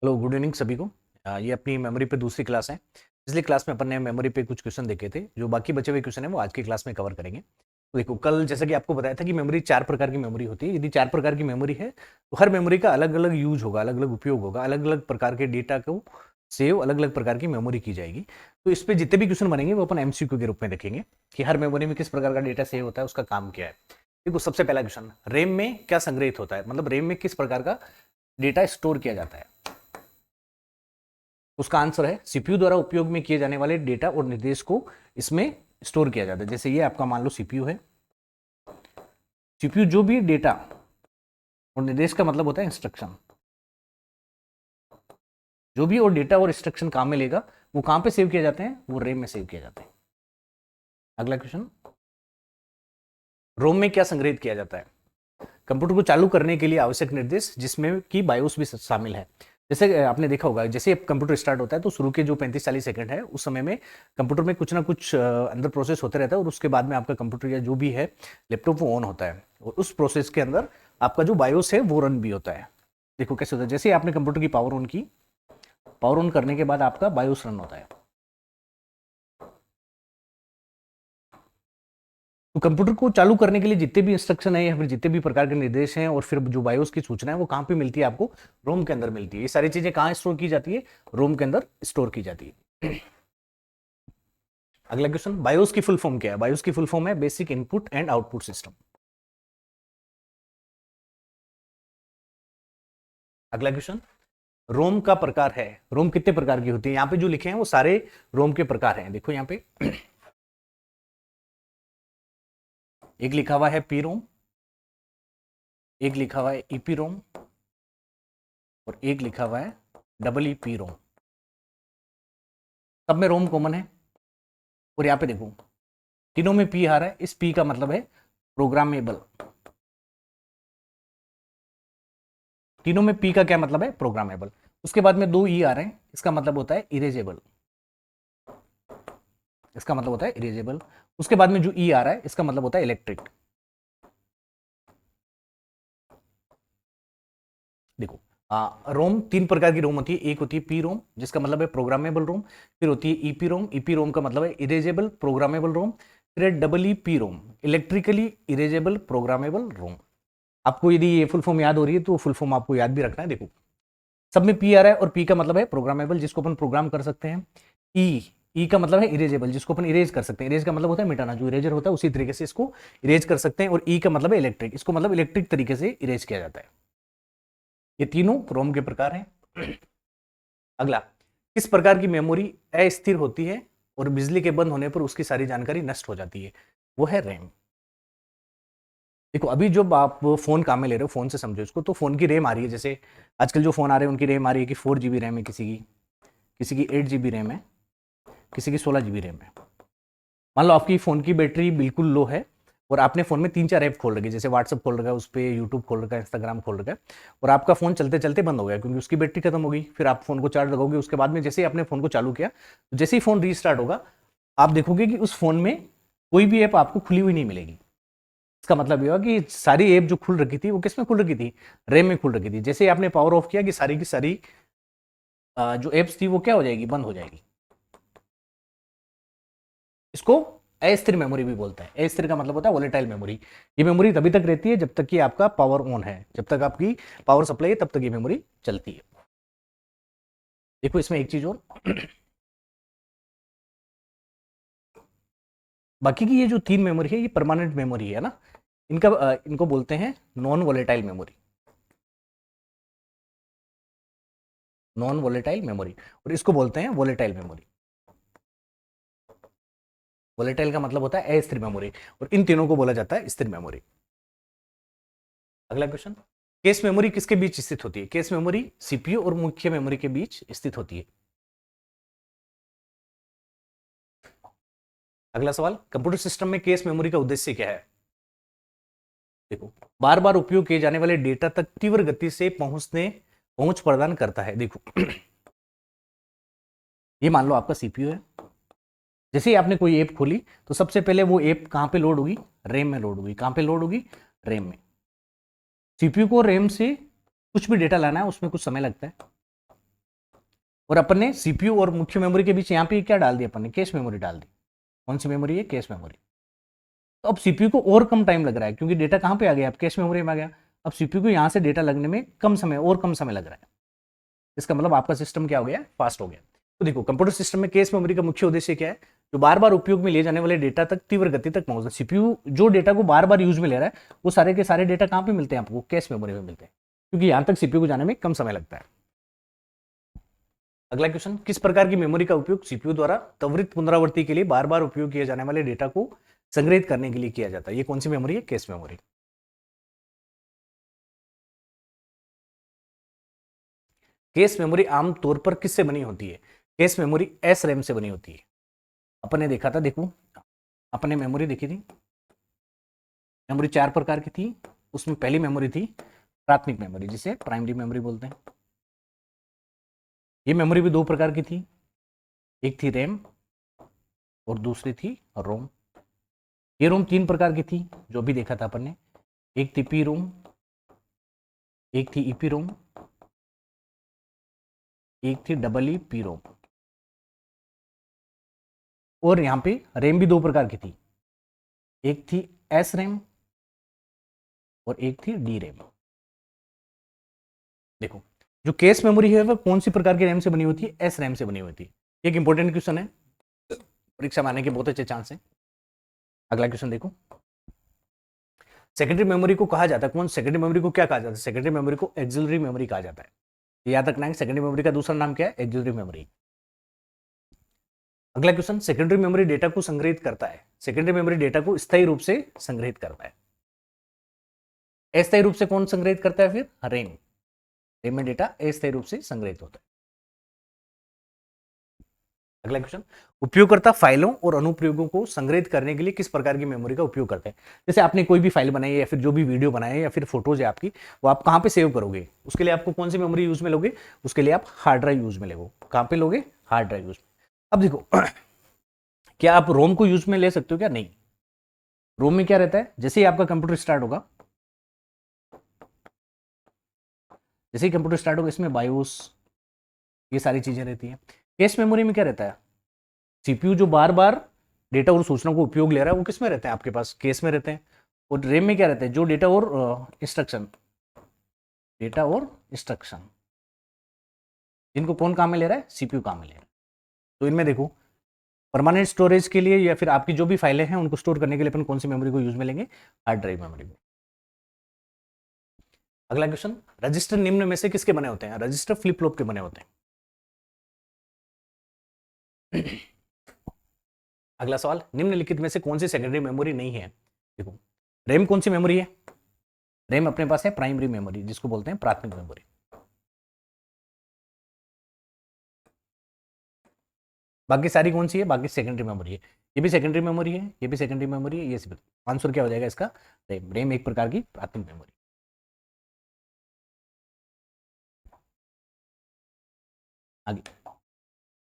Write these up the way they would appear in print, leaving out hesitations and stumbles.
Hello, good evening सभी को। ये अपनी मेमोरी पे दूसरी क्लास है। पिछली क्लास में अपन ने मेमोरी पे कुछ क्वेश्चन देखे थे। जो बाकी बचे हुए क्वेश्चन है वो आज की क्लास में कवर करेंगे। तो देखो, कल जैसा कि आपको बताया था कि मेमोरी चार प्रकार की मेमोरी होती है। यदि चार प्रकार की मेमोरी है तो हर मेमोरी का अलग अलग यूज होगा, अलग अलग उपयोग होगा, अलग अलग प्रकार के डेटा को सेव अलग अलग प्रकार की मेमोरी की जाएगी। तो इस पे जितने भी क्वेश्चन बनेंगे वो अपन एमसीक्यू के रूप में देखेंगे कि हर मेमोरी में किस प्रकार का डेटा सेव होता है, उसका काम क्या है। देखो, सबसे पहला क्वेश्चन, रैम में क्या संग्रहित होता है, मतलब रैम में किस प्रकार का डेटा स्टोर किया जाता है। उसका आंसर है सीपीयू द्वारा उपयोग में किए जाने वाले डेटा और निर्देश को इसमें स्टोर किया जाता है। जैसे ये आपका मान लो सीपीयू है। सीपीयू जो भी डेटा और निर्देश का मतलब होता है इंस्ट्रक्शन, जो भी और डेटा और इंस्ट्रक्शन काम में लेगा वो कहां पे सेव किए जाते हैं, वो रैम में सेव किए जाते हैं। अगला क्वेश्चन, रोम में क्या संग्रहित किया जाता है। कंप्यूटर को चालू करने के लिए आवश्यक निर्देश जिसमें कि बायोस भी शामिल है। जैसे आपने देखा होगा, जैसे कंप्यूटर स्टार्ट होता है तो शुरू के जो 35-40 सेकंड है उस समय में कंप्यूटर में कुछ ना कुछ अंदर प्रोसेस होते रहता है और उसके बाद में आपका कंप्यूटर या जो भी है लैपटॉप वो ऑन होता है और उस प्रोसेस के अंदर आपका जो बायोस है वो रन भी होता है। देखो कैसे होता है, जैसे आपने कंप्यूटर की पावर ऑन की, पावर ऑन करने के बाद आपका बायोस रन होता है। तो कंप्यूटर को चालू करने के लिए जितने भी इंस्ट्रक्शन है या फिर जितने भी प्रकार के निर्देश हैं और फिर जो बायोस की सूचना है वो कहां पे मिलती है, आपको रोम के अंदर मिलती है। ये सारी चीजें कहां स्टोर की जाती है, रोम के अंदर स्टोर की जाती है। अगला क्वेश्चन, बायोस की फुल फॉर्म क्या है। बायोस की फुल फॉर्म है basic input and output system. अगला क्वेश्चन, रोम का प्रकार है। रोम कितने प्रकार की होती है, यहां पे जो लिखे हैं वो सारे रोम के प्रकार हैं। देखो यहां पे एक लिखा हुआ है पी रोम, एक लिखा हुआ है ईपी रोम और एक लिखा हुआ है डबल ईपी रोम। सब में रोम कॉमन है। और यहां पे देखो तीनों में पी आ रहा है, इस पी का मतलब है प्रोग्रामेबल। तीनों में पी का क्या मतलब है, प्रोग्रामेबल। उसके बाद में दो ई आ रहे हैं, इसका मतलब होता है इरेजेबल। इसका मतलब होता है इरेजेबल। उसके बाद में जो ई आ रहा है इसका मतलब होता है इलेक्ट्रिक। देखो, रोम तीन प्रकार की रोम होती है। एक होती है पी रोम जिसका मतलब है प्रोग्रामेबल रोम, फिर होती है ईपी रोम, ईपी रोम का मतलब है इरेजेबल प्रोग्रामेबल रोम, फिर है double E P ROM, electrically erasable programmable रोम। आपको यदि ये फुल फॉर्म याद हो रही है तो फुल फॉर्म आपको याद भी रखना है। देखो, सब में पी आ रहा है और पी का मतलब है प्रोग्रामेबल जिसको अपन प्रोग्राम कर सकते हैं। ई का मतलब है इरेजेबल जिसको अपन इरेज कर सकते हैं। इरेज का मतलब होता है मिटाना, जो इरेजर होता है उसी तरीके से इसको इरेज कर सकते हैं। और ई का मतलब है इलेक्ट्रिक, इसको मतलब इलेक्ट्रिक तरीके से इरेज किया जाता है। ये तीनों रोम के प्रकार हैं। अगला, किस प्रकार की मेमोरी अस्थिर होती है और बिजली के बंद होने पर उसकी सारी जानकारी नष्ट हो जाती है, वो है रैम। देखो, अभी जब आप फोन काम में ले रहे हो, फोन से समझो इसको, तो फोन की रैम आ रही है। जैसे आजकल जो फोन आ रहे हैं उनकी रैम आ रही है कि 4 GB रैम है, किसी की 8 GB रैम है, किसी की 16 GB रैम है। मान लो आपकी फोन की बैटरी बिल्कुल लो है और आपने फोन में 3-4 ऐप खोल रखी है, जैसे व्हाट्सअप खोल रखा है, उस पर यूट्यूब खोल रखा है, इंस्टाग्राम खोल रखा है, और आपका फोन चलते चलते बंद हो गया क्योंकि उसकी बैटरी खत्म हो गई। फिर आप फोन को चार्ज लगाओगे, उसके बाद में जैसे ही आपने फोन को चालू किया, तो जैसे ही फोन रीस्टार्ट होगा आप देखोगे कि उस फोन में कोई भी ऐप आपको खुली हुई नहीं मिलेगी। इसका मतलब यह कि सारी ऐप जो खुल रखी थी वो किस में खुल रखी थी, रैम में खुल रखी थी। जैसे ही आपने पावर ऑफ किया कि सारी की सारी जो एप्स थी वो क्या हो जाएगी, बंद हो जाएगी। इसको अस्थिर मेमोरी भी बोलते हैं। अस्थिर का मतलब होता है वोलेटाइल मेमोरी। ये मेमोरी तभी तक रहती है जब तक कि आपका पावर ऑन है, जब तक आपकी पावर सप्लाई है तब तक ये मेमोरी चलती है। देखो इसमें एक चीज और, बाकी की ये जो तीन मेमोरी है ये परमानेंट मेमोरी है ना। इनको बोलते हैं non volatile memory. Non volatile memory, और इसको बोलते हैं वोलेटाइल मेमोरी। वोलेटाइल का मतलब होता है अस्थिर मेमोरी और इन तीनों को बोला जाता है स्थिर मेमोरी। अगला क्वेश्चन, केस मेमोरी किसके बीच स्थित होती है। केस मेमोरी सीपीयू और मुख्य मेमोरी के बीच स्थित होती है। अगला सवाल, कंप्यूटर सिस्टम में केस मेमोरी का उद्देश्य क्या है। देखो, बार बार उपयोग किए जाने वाले डेटा तक तीव्र गति से पहुंच प्रदान करता है। देखो ये मान लो आपका सीपीयू है, जैसे ही आपने कोई ऐप खोली तो सबसे पहले वो ऐप कहां पे लोड होगी, रैम में लोड होगी। कहां पे लोड होगी, रैम में। सीपीयू को रैम से कुछ भी डेटा लाना है उसमें कुछ समय लगता है। और अपन ने सीपीयू और मुख्य मेमोरी के बीच यहाँ पे क्या डाल दिया अपन ने, कैश मेमोरी डाल दी। कौन सी मेमोरी है, कैश मेमोरी। तो अब सीपीयू को और कम टाइम लग रहा है क्योंकि डेटा कहाँ पे आ गया, अब कैश मेमोरी में आ गया। अब सीपीयू को यहाँ से डेटा लगने में कम समय लग रहा है। इसका मतलब आपका सिस्टम क्या हो गया, फास्ट हो गया। तो देखो कंप्यूटर सिस्टम में कैश मेमोरी का मुख्य उद्देश्य क्या है, जो बार बार उपयोग में लिए जाने वाले डेटा तक तीव्र गति तक पहुंचना। सीपीयू जो डेटा को बार बार यूज में ले रहा है वो सारे के सारे डेटा कहाँ पे मिलते हैं आपको, कैश मेमोरी में मिलते हैं, क्योंकि यहां तक सीपीयू को जाने में कम समय लगता है। अगला क्वेश्चन, किस प्रकार की मेमोरी का उपयोग सीपीयू द्वारा त्वरित पुनरावृत्ति के लिए बार बार उपयोग किए जाने वाले डेटा को संग्रहित करने के लिए किया जाता है। ये कौन सी मेमोरी है, कैश मेमोरी। कैश मेमोरी आमतौर पर किससे बनी होती है, कैश मेमोरी एस रैम से बनी होती है। अपन ने देखा था, देखो अपन ने मेमोरी देखी थी, मेमोरी 4 प्रकार की थी। उसमें पहली मेमोरी थी प्राथमिक मेमोरी, जिसे प्राइमरी मेमोरी बोलते हैं। ये मेमोरी भी 2 प्रकार की थी, एक थी रैम और दूसरी थी रोम। ये रोम 3 प्रकार की थी जो भी देखा था अपन ने, एक थी पी रोम, एक थी ईपी रोम, एक थी डबल ई पी रोम। और यहां पे रैम भी 2 प्रकार की थी, एक थी एस रैम और एक थी डी रैम। देखो जो कैश मेमोरी है वह कौन सी प्रकार की रैम से बनी होती है, एस रैम से बनी होती है। एक इंपॉर्टेंट क्वेश्चन है, परीक्षा में आने के बहुत अच्छे चांस है। अगला क्वेश्चन देखो, सेकेंडरी मेमोरी को कहा जाता है, कौन सेकेंडरी मेमोरी को क्या कहा जाता है, सेकेंडरी मेमोरी को एक्सिलरी मेमोरी कहा जाता है। याद रखना है, सेकेंडरी मेमोरी का दूसरा नाम क्या है, एक्सिलरी मेमोरी। अगला क्वेश्चन, सेकेंडरी मेमोरी डेटा को संग्रहित करता है, सेकेंडरी मेमोरी डेटा को स्थायी रूप से संग्रहित करता है। अस्थायी रूप से कौन संग्रहित करता है, फिर रैम। रैम में डेटा अस्थायी रूप से संग्रहित होता है। अगला क्वेश्चन, उपयोगकर्ता फाइलों और अनुप्रयोगों को संग्रहित करने के लिए किस प्रकार की मेमोरी का उपयोग करते हैं। जैसे आपने कोई भी फाइल बनाई है या फिर जो भी वीडियो बनाए या फिर फोटोज है आपकी, वो आप कहाँ पे सेव करोगे, उसके लिए आपको कौन सी मेमोरी यूज में लोगे, उसके लिए आप हार्ड ड्राइव यूज में लोगे। कहाँ पे लोगे, हार्ड ड्राइव यूज में। अब देखो क्या आप रोम को यूज में ले सकते हो क्या, नहीं। रोम में क्या रहता है, जैसे ही आपका कंप्यूटर स्टार्ट होगा, जैसे ही कंप्यूटर स्टार्ट होगा इसमें बायोस ये सारी चीजें रहती हैं। कैश मेमोरी में क्या रहता है, सीपीयू जो बार बार डेटा और सूचना को उपयोग ले रहा है वो किस में रहते हैं आपके पास, केस में रहते हैं। और रैम में क्या रहता है, जो डेटा और इंस्ट्रक्शन, डेटा और इंस्ट्रक्शन जिनको कौन काम में ले रहा है, सीपीयू काम में ले रहा है। तो इनमें देखो परमानेंट स्टोरेज के लिए या फिर आपकी जो भी फाइलें हैं उनको स्टोर करने के लिए अपन कौन सी मेमोरी को यूज में लेंगे, हार्ड ड्राइव मेमोरी में। अगला क्वेश्चन, रजिस्टर निम्न में से किसके बने होते हैं, रजिस्टर फ्लिप फ्लॉप के बने होते हैं। अगला सवाल, निम्नलिखित में से कौन सी सेकेंडरी मेमोरी नहीं है। देखो रैम कौन सी मेमोरी है, रैम अपने पास है प्राइमरी मेमोरी, जिसको बोलते हैं प्राथमिक मेमोरी। बाकी सारी कौन सी है, बाकी सेकेंडरी मेमोरी है। ये भी सेकेंडरी मेमोरी है, ये भी सेकेंडरी मेमोरी है, ये सब। आंसर क्या हो जाएगा इसका, रैम। रैम एक प्रकार की प्राथमिक मेमोरी। आगे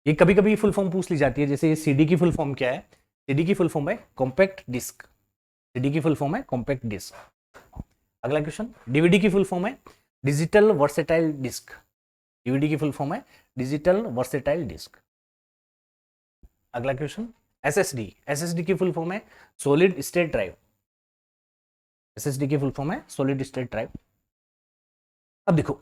ये कभी कभी फुल फॉर्म पूछ ली जाती है, जैसे ये सीडी की फुल फॉर्म क्या है, सीडी की फुल फॉर्म है कॉम्पैक्ट डिस्क, सीडी की फुल फॉर्म है कॉम्पैक्ट डिस्क। अगला क्वेश्चन, डीवीडी की फुल फॉर्म है डिजिटल वर्सेटाइल डिस्क, डीवीडी की फुल फॉर्म है डिजिटल वर्सेटाइल डिस्क। अगला क्वेश्चन, एसएसडी, एसएसडी की फुल फॉर्म है सॉलिड स्टेट ड्राइव, एसएसडी की फुल फॉर्म है सॉलिड स्टेट ड्राइव। अब देखो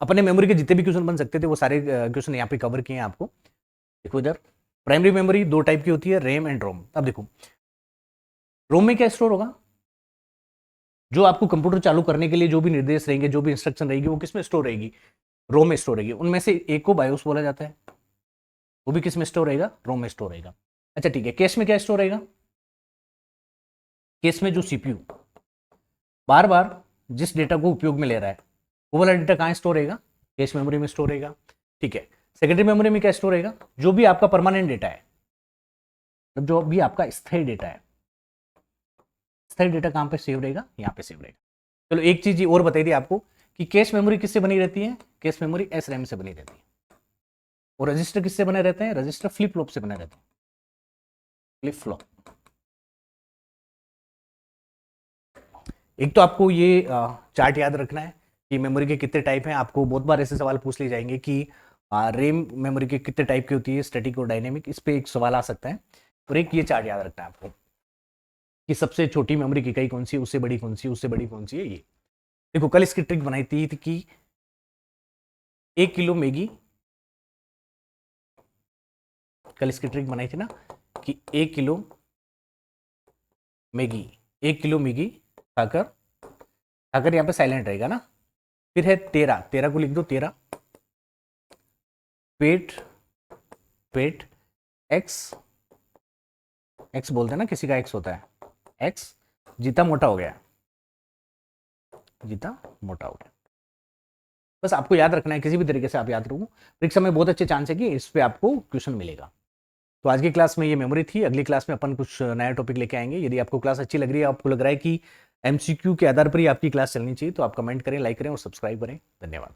अपने मेमोरी के जितने भी क्वेश्चन बन सकते थे वो सारे क्वेश्चन यहाँ पे कवर किए हैं आपको। देखो इधर प्राइमरी मेमोरी 2 टाइप की होती है, रैम एंड रोम। अब देखो रोम में क्या स्टोर होगा, जो आपको कंप्यूटर चालू करने के लिए जो भी निर्देश रहेंगे, जो भी इंस्ट्रक्शन रहेगी वो किस में स्टोर रहेगी, रोम में स्टोर रहेगी। उनमें से एक को बायोस बोला जाता है, वो भी किस में स्टोर रहेगा, रोम में स्टोर रहेगा। अच्छा ठीक है, कैश में क्या स्टोर रहेगा, केस में जो सीपीयू बार बार जिस डेटा को उपयोग में ले रहा है वो वाला डेटा कहाँ स्टोर रहेगा, कैश मेमोरी में स्टोर रहेगा। ठीक है, सेकेंडरी मेमोरी में क्या स्टोर रहेगा, जो भी आपका परमानेंट डेटा है, जो भी आपका स्थायी डेटा है, स्थायी डेटा कहाँ पे सेव रहेगा, यहाँ पे सेव रहेगा। चलो एक चीज और बताई थी आपको कि कैश मेमोरी किससे बनी रहती है, कैश मेमोरी एस रैम से बनी रहती है। और रजिस्टर किससे बने रहते हैं, रजिस्टर फ्लिप फ्लॉप से बने रहते हैं, फ्लिप फ्लॉप। एक तो आपको ये चार्ट याद रखना है कि मेमोरी के कितने टाइप हैं। आपको बहुत बार ऐसे सवाल पूछ लिए जाएंगे कि रैम मेमोरी के कितने टाइप की होती है, स्टैटिक और डायनेमिक, इस पे एक सवाल आ सकता है। और एक ये चार्ट याद रखना है आपको कि सबसे छोटी मेमोरी की इकाई कौन सी है, उससे बड़ी कौन सी है, उससे बड़ी कौन सी है। ये देखो कल इसकी ट्रिक बनाई थी कि 1 किलो मैगी, कल इसकी ट्रिक बनाई थी ना कि 1 किलो मैगी, 1 किलो मैगी खाकर, खाकर यहाँ पे साइलेंट रहेगा ना। फिर है 13, 13 को लिख दो 13, पेट, पेट एक्स, एक्स बोलते हैं ना, किसी का एक्स होता है, एक्स, जीता मोटा हो गया, जीता मोटा हो गया। बस आपको याद रखना है, किसी भी तरीके से आप याद रखो, परीक्षा में बहुत अच्छे चांस है कि इस पे आपको क्वेश्चन मिलेगा। तो आज की क्लास में ये मेमोरी थी, अगली क्लास में अपन कुछ नया टॉपिक लेके आएंगे। यदि आपको क्लास अच्छी लग रही है, आपको लग रहा है कि एमसीक्यू के आधार पर ही आपकी क्लास चलनी चाहिए, तो आप कमेंट करें, लाइक करें और सब्सक्राइब करें। धन्यवाद।